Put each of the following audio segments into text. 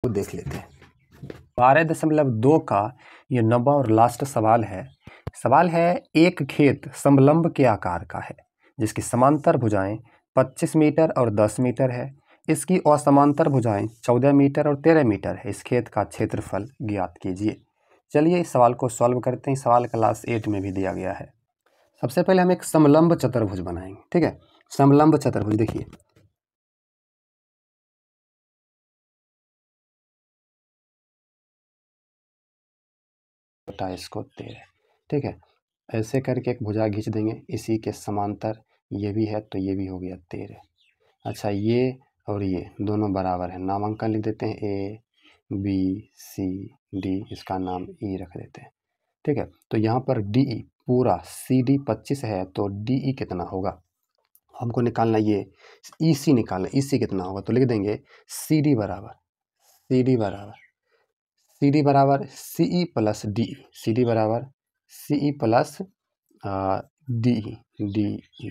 वो देख लेते हैं। 12.2 का ये 9वां और लास्ट सवाल है। सवाल है, एक खेत समलंब के आकार का है जिसकी समांतर भुजाएं 25 मीटर और 10 मीटर है। इसकी असमांतर भुजाएं 14 मीटर और 13 मीटर है। इस खेत का क्षेत्रफल ज्ञात कीजिए। चलिए इस सवाल को सॉल्व करते हैं। सवाल क्लास 8 में भी दिया गया है। सबसे पहले हम एक समलंब चतुर्भुज बनाएंगे। ठीक है, समलंब चतुर्भुज देखिए, इसको 13। ठीक है, ऐसे करके एक भुजा खींच देंगे, इसी के समांतर ये भी है तो ये भी हो गया 13। अच्छा, ये और ये दोनों बराबर है, नामांकन लिख देते हैं ए बी सी डी, इसका नाम ई रख देते हैं। ठीक है, तो यहाँ पर डी ई पूरा, सी डी 25 है तो डी ई कितना होगा हमको निकालना, ये ई सी निकालना, ई सी कितना होगा तो लिख देंगे सी डी बराबर सी डी बराबर C E plus D E, C D बराबर सी ई प्लस डी ई।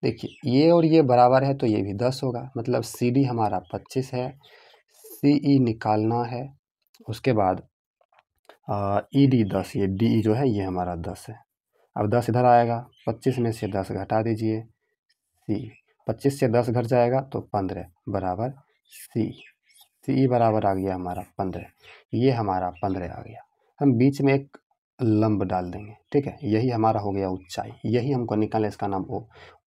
देखिए ये और ये बराबर है तो ये भी 10 होगा, मतलब सी डी हमारा 25 है, सी ई निकालना है, उसके बाद ई डी 10, ये डी ई जो है ये हमारा 10 है। अब 10 इधर आएगा, 25 में से 10 घटा दीजिए, सी 25 से 10 घट जाएगा तो 15 बराबर सी ई बराबर आ गया हमारा 15। ये हमारा 15 आ गया। हम बीच में एक लंब डाल देंगे। ठीक है, यही हमारा हो गया ऊंचाई, यही हमको निकालना है, इसका नाम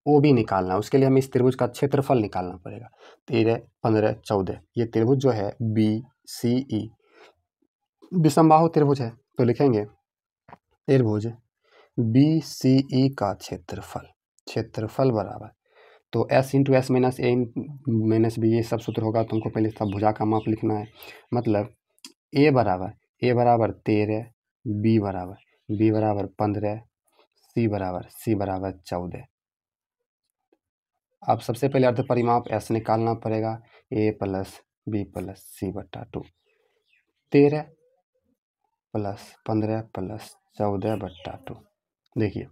ओ भी निकालना है। उसके लिए हमें इस त्रिभुज का क्षेत्रफल निकालना पड़ेगा। 13, 15, 14, ये त्रिभुज जो है बी सी ई विषमबाहु त्रिभुज है, तो लिखेंगे त्रिभुज बी सी ई का क्षेत्रफल बराबर, तो s इंटू एस माइनस ए माइनस बी, ये सब सूत्र होगा, तुमको पहले सब भुजा का माप लिखना है। मतलब ए बराबर 13, बी बराबर 15, सी बराबर 14। अब सबसे पहले अर्ध परिमाप s निकालना पड़ेगा, a प्लस बी प्लस सी बट्टा 2, 13 प्लस 15 प्लस 14 बट्टा 2। देखिए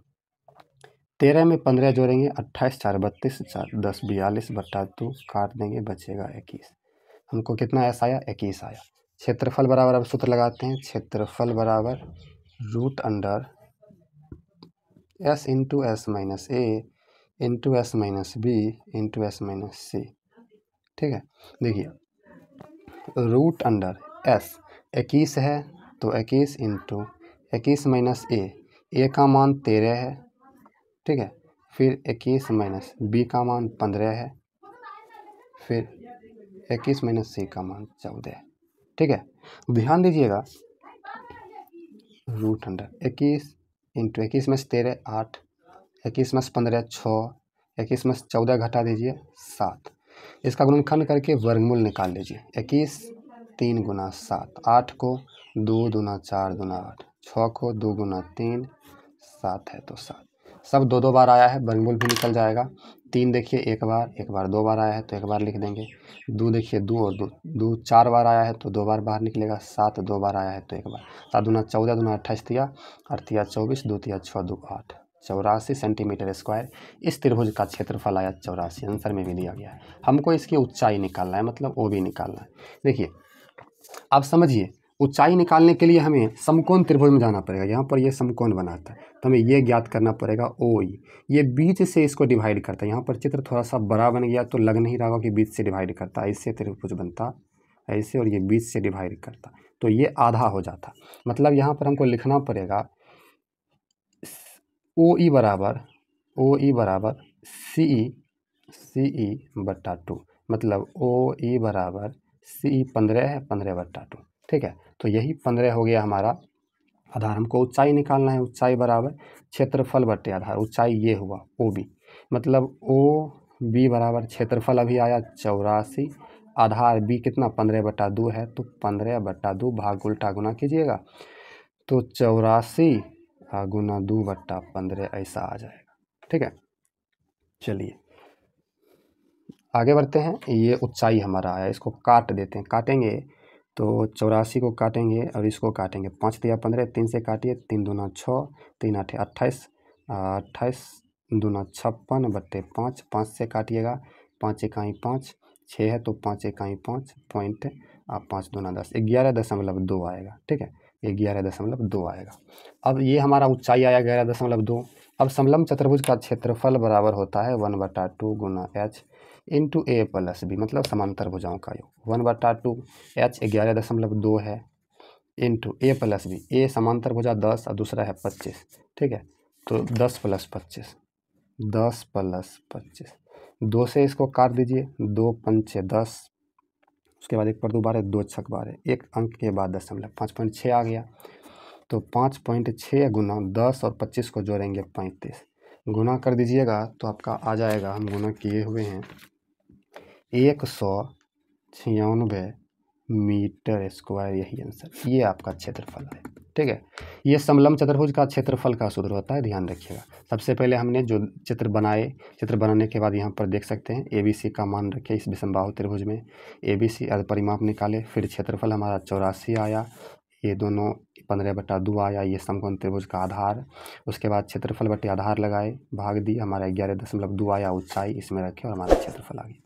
13 में 15 जोड़ेंगे, 28 4 32, 4 10 42 बट्टा 2, काट देंगे, बचेगा 21। हमको कितना ऐसा आया, 21 आया। क्षेत्रफल बराबर, अब सूत्र लगाते हैं, क्षेत्रफल बराबर root under S into S minus A into S minus B into S minus C. ठीक है, देखिए रूट अंडर एस 21 है तो 21 इंटू 21 माइनस ए का मान 13 है। ठीक है, फिर 21 माइनस बी का मान 15 है, फिर 21 माइनस सी का मान 14 है। ठीक है, ध्यान दीजिएगा, रूट अंडर 21 इंटू 21 में से 13 8, 21 में से 15 6, 21 में से 14 घटा दीजिए 7, इसका गुणनखंड करके वर्गमूल निकाल लीजिए। 21 3 गुना 7, 8 को 2 दूना 4 दूना 8, 6 को 2 गुना 3 7 है तो 7, सब दो दो बार आया है, वर्गमूल भी निकल जाएगा। 3 देखिए एक बार 2 बार आया है तो एक बार लिख देंगे। 2 देखिए 2 और 2 4 बार आया है तो 2 बार बाहर निकलेगा। 7 2 बार आया है तो एक बार। 7 दूना 14 दूना 28 तिया 8 तिया 24 2 तिया 6 2 8, 84 सेंटीमीटर स्क्वायर इस त्रिभुज का क्षेत्रफल आया 84। आंसर में भी दिया गया है। हमको इसकी ऊंचाई निकालना है, मतलब ओ भी निकालना है। देखिए आप समझिए, ऊंचाई निकालने के लिए हमें समकोण त्रिभुज में जाना पड़ेगा। यहाँ पर ये समकोण बनाता है तो हमें ये ज्ञात करना पड़ेगा ओ ई, ये बीच से इसको डिवाइड करता है। यहाँ पर चित्र थोड़ा सा बड़ा बन गया तो लग नहीं रहा होगा कि बीच से डिवाइड करता, ऐसे त्रिभुज बनता ऐसे, और ये बीच से डिवाइड करता तो ये आधा हो जाता। मतलब यहाँ पर हमको लिखना पड़ेगा ओ ई बराबर सी ई बट्टा 2, मतलब ओ ई बराबर सी ई 15 है, 15 बट्टा 2। ठीक है, तो यही 15 हो गया हमारा आधार। हमको ऊंचाई निकालना है, ऊंचाई बराबर क्षेत्रफल बट्टे आधार। ऊंचाई ये हुआ ओ बी, मतलब ओ बी बराबर क्षेत्रफल अभी आया 84, आधार बी कितना 15 बट्टा 2 है तो 15 बट्टा 2 भाग उल्टा गुना कीजिएगा तो 84 गुना 2 बट्टा 15 ऐसा आ जाएगा। ठीक है, चलिए आगे बढ़ते हैं। ये ऊंचाई हमारा आया, इसको काट देते हैं, काटेंगे तो 84 को काटेंगे और इसको काटेंगे। 5 तिया 15, 3 से काटिए, 3 दूना 6, 3 8 28, 28 दूना 56 बट्टे 5, 5 से काटिएगा, 5 इकाई 5, 6 है तो 5 इकाई 5 पॉइंट आप 5 दूना 10, 11.2 आएगा। ठीक है, 11.2 आएगा। अब ये हमारा ऊंचाई आया 11.2। अब समलंब चतुर्भुज का क्षेत्रफल बराबर होता है 1/2 गुना h इंटू ए प्लस बी, मतलब समांतर भुजाओं का योग। 1/2 h 11.2 है इंटू ए प्लस बी, ए समांतर भुजा 10 और दूसरा है 25। ठीक है, तो 10 + 25, 10 + 25, 2 से इसको काट दीजिए, 2 पंचे 10, उसके बाद 1 पर 2 12, 2 छक 12, एक अंक के बाद दशमलव, 5.6 आ गया। तो 5.6 गुना 10 और 25 को जोड़ेंगे 35, गुना कर दीजिएगा तो आपका आ जाएगा, हम गुना किए हुए हैं, 196 मीटर स्क्वायर, यही आंसर, ये आपका क्षेत्रफल है। ठीक है, ये समलंब चतुर्भुज का क्षेत्रफल का सूत्र होता है, ध्यान रखिएगा। सबसे पहले हमने जो चित्र बनाए, चित्र बनाने के बाद यहाँ पर देख सकते हैं ABC का मान रखे इस विषमबाहु त्रिभुज में, ABC अर्ध परिमाप निकाले, फिर क्षेत्रफल हमारा 84 आया, ये दोनों 15/2 आया, ये समकोण त्रिभुज का आधार। उसके बाद क्षेत्रफल बटे आधार लगाए, भाग दी, हमारा 11.2 आया ऊंचाई, इसमें रखे और हमारा क्षेत्रफल आ गया।